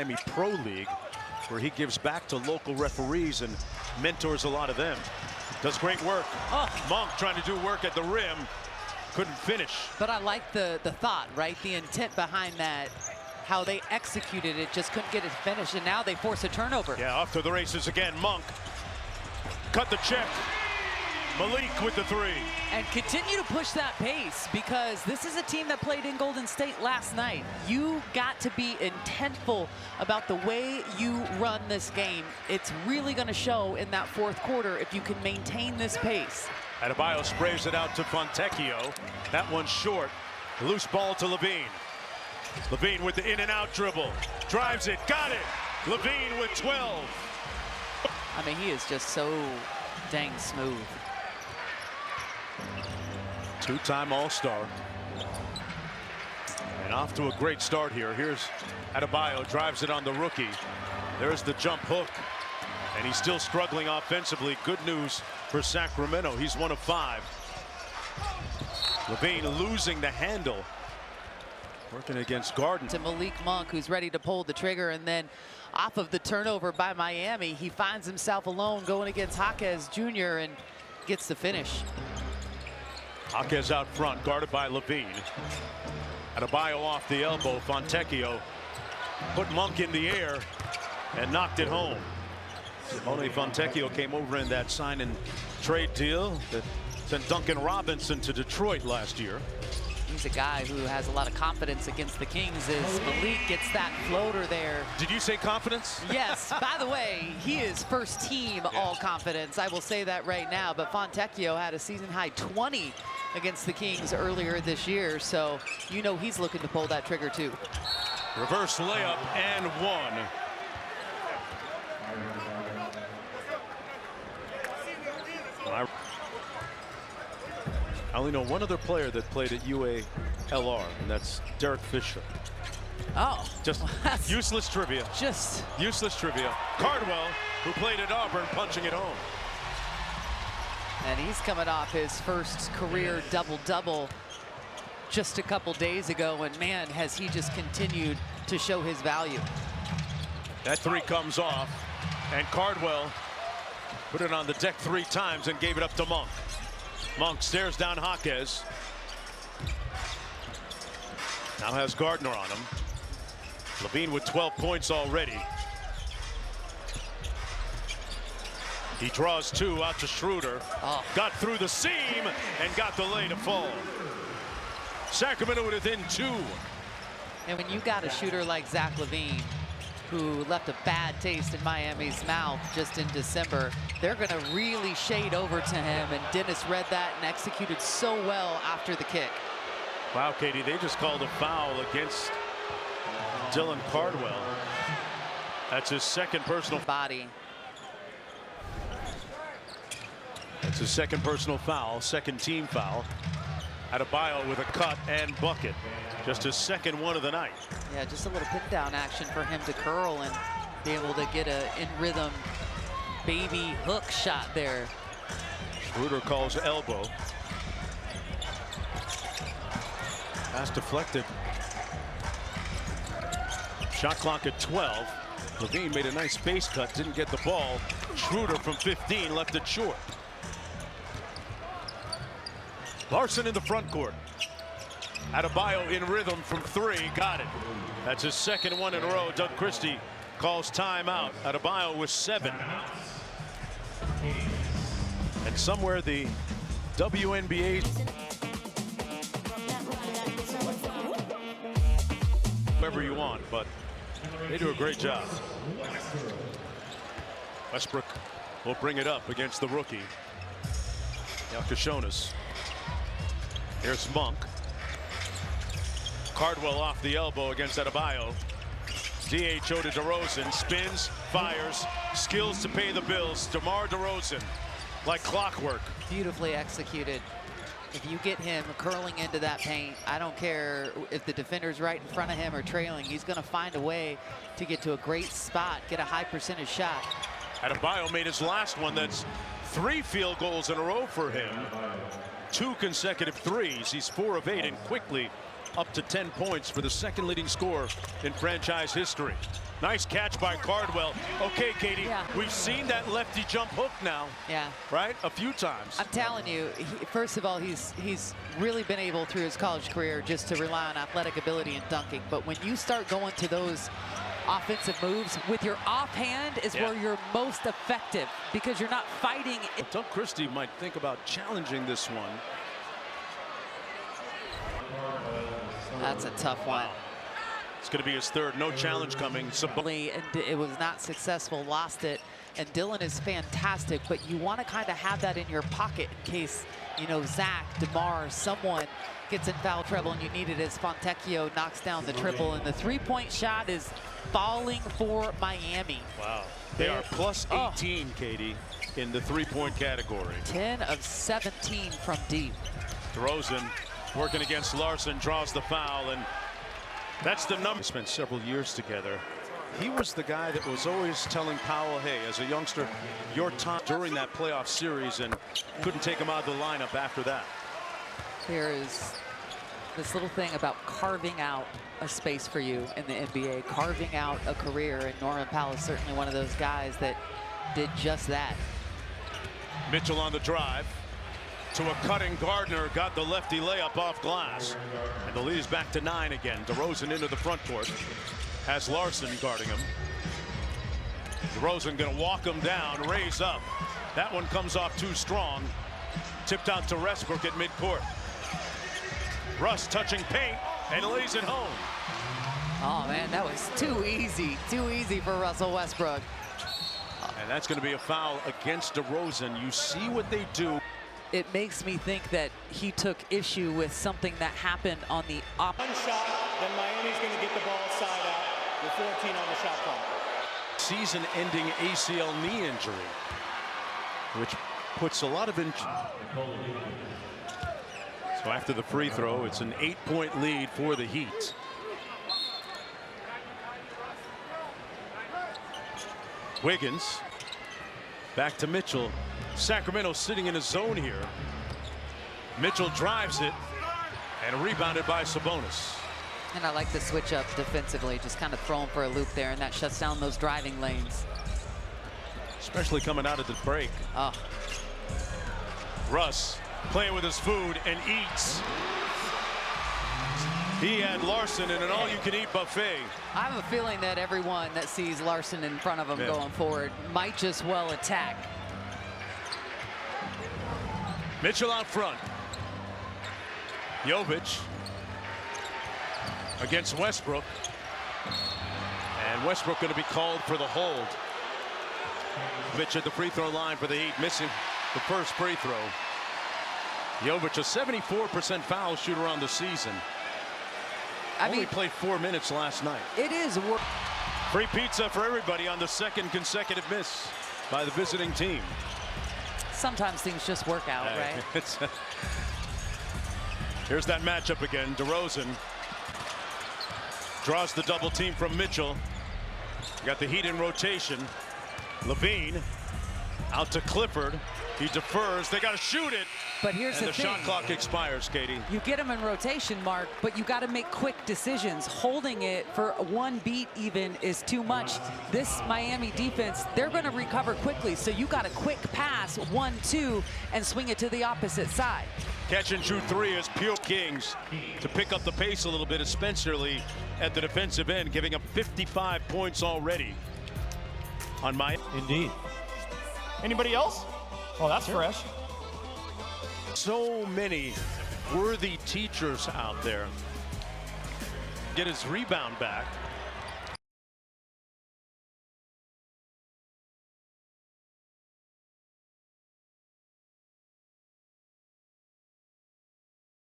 Miami Pro League, where he gives back to local referees and mentors a lot of them. Does great work. Monk trying to do work at the rim. Couldn't finish. But I like the thought, right? The intent behind that. How they executed it, just couldn't get it finished, and now they force a turnover. Yeah, off to the races again. Monk cut the check. Malik with the three. And continue to push that pace, because this is a team that played in Golden State last night. You got to be intentful about the way you run this game. It's really going to show in that fourth quarter if you can maintain this pace. Adebayo sprays it out to Fontecchio. That one's short. Loose ball to Levine. Levine with the in-and-out dribble. Drives it, got it. Levine with 12. I mean, he is just so dang smooth. Two-time All-Star. And off to a great start here. Here's Adebayo, drives it on the rookie. There's the jump hook. And he's still struggling offensively. Good news for Sacramento. He's 1 of 5. Levine losing the handle. Working against Garden. To Malik Monk, who's ready to pull the trigger, and then off of the turnover by Miami, he finds himself alone going against Jaquez Jr. and gets the finish. Jaquez out front, guarded by Levine. Adebayo off the elbow. Fontecchio put Monk in the air and knocked it home. Only Fontecchio came over in that sign and trade deal that sent Duncan Robinson to Detroit last year. He's a guy who has a lot of confidence against the Kings as Malik gets that floater there. Did you say confidence? Yes. By the way, he is first team all confidence. I will say that right now. But Fontecchio had a season-high 20 against the Kings earlier this year. So, you know, he's looking to pull that trigger, too. Reverse layup and one. I only know one other player that played at UALR, and that's Derek Fisher. Oh, just useless trivia. Just useless trivia. Cardwell, who played at Auburn, punching it home. And he's coming off his first career double-double just a couple days ago, and man, has he just continued to show his value. That three comes off, and Cardwell put it on the deck 3 times and gave it up to Monk. Monk stares down Jaquez. Now has Gardner on him. Levine with 12 points already. He draws 2 out to Schroeder. Got through the seam and got the lay to fall. Sacramento within 2. And when you got a shooter like Zach LaVine, who left a bad taste in Miami's mouth just in December, they're going to really shade over to him, and Dennis read that and executed so well after the kick. Wow, Katie, they just called a foul against Dylan Cardwell. That's his second personal body. That's his second personal foul, second team foul. Adebayo with a cut and bucket. Just his second one of the night. Yeah, just a little pin down action for him to curl and be able to get a in rhythm baby hook shot there. Schroeder calls elbow. Pass deflected. Shot clock at 12. Levine made a nice face cut, didn't get the ball. Schroeder from 15 left it short. Larson in the front court. Adebayo in rhythm from 3, got it. That's his second one in a row. Doug Christie calls timeout. Adebayo with 7. And somewhere the WNBA, whoever you want, but they do a great job. Westbrook will bring it up against the rookie, Yalkashonas. Here's Monk. Cardwell off the elbow against Adebayo. DHO to DeRozan. Spins, fires, skills to pay the bills. DeMar DeRozan, like clockwork. Beautifully executed. If you get him curling into that paint, I don't care if the defender's right in front of him or trailing. He's going to find a way to get to a great spot, get a high percentage shot. Adebayo made his last one. That's 3 field goals in a row for him. 2 consecutive threes. He's 4 of 8 and quickly up to 10 points for the second leading scorer in franchise history. Nice catch by Cardwell. Okay, Katie, we've seen that lefty jump hook now. Yeah. Right? A few times. I'm telling you, first of all, he's really been able through his college career just to rely on athletic ability and dunking. But when you start going to those offensive moves with your offhand is where you're most effective, because you're not fighting. Doug Christie might think about challenging this one. That's a tough one. It's going to be his third. No challenge coming. And it was not successful, lost it. And Dylan is fantastic, but you want to kind of have that in your pocket in case, you know, Zach, DeMar, someone gets in foul trouble and you need it as Fontecchio knocks down the triple. And the three-point shot is falling for Miami. Wow. They are plus 18, Katie, in the three-point category. 10 of 17 from deep. DeRozan working against Larson, draws the foul, and that's the number. They spent several years together. He was the guy that was always telling Powell, hey, as a youngster, your time during that playoff series, and couldn't take him out of the lineup after that. There is this little thing about carving out a space for you in the NBA, carving out a career, and Norman Powell is certainly one of those guys that did just that. Mitchell on the drive to a cutting Gardner, got the lefty layup off glass, and the lead is back to 9 again. DeRozan into the front court, has Larson guarding him. DeRozan gonna walk him down, raise up. That one comes off too strong. Tipped out to Westbrook at midcourt. Russ touching paint and lays it home. Oh man, that was too easy for Russell Westbrook. And that's going to be a foul against DeRozan. You see what they do. It makes me think that he took issue with something that happened on the One shot, then Miami's going to get the ball side out with 14 on the shot clock. Season-ending ACL knee injury, which puts a lot of So after the free throw, it's an 8-point lead for the Heat. Wiggins back to Mitchell. Sacramento sitting in a zone here. Mitchell drives it and rebounded by Sabonis. And I like the switch up defensively, just kind of throw him for a loop there, and that shuts down those driving lanes. Especially coming out of the break. Oh. Russ playing with his food and eats. He had Larson in an all-you-can-eat buffet. I have a feeling that everyone that sees Larson in front of him going forward might just well attack. Mitchell out front. Jovic against Westbrook. And Westbrook going to be called for the hold. Mitch at the free throw line for the Heat, missing the first free throw. Jovic, a 74% foul shooter on the season. Only played 4 minutes last night. It is work. Free pizza for everybody on the second consecutive miss by the visiting team. Sometimes things just work out, right? Here's that matchup again. DeRozan draws the double team from Mitchell. You got the Heat in rotation. Levine out to Clifford. He defers. They got to shoot it. But here's the thing. And the shot clock expires, Katie. You get them in rotation, Mark, but you got to make quick decisions. Holding it for one beat even is too much. This Miami defense, they're going to recover quickly. So you got a quick pass, 1-2, and swing it to the opposite side. Catch and shoot three is Pure Kings to pick up the pace a little bit. As Spencer Lee at the defensive end, giving up 55 points already on Miami. Indeed. Anybody else? Oh, that's fresh. So many worthy teachers out there. Get his rebound back.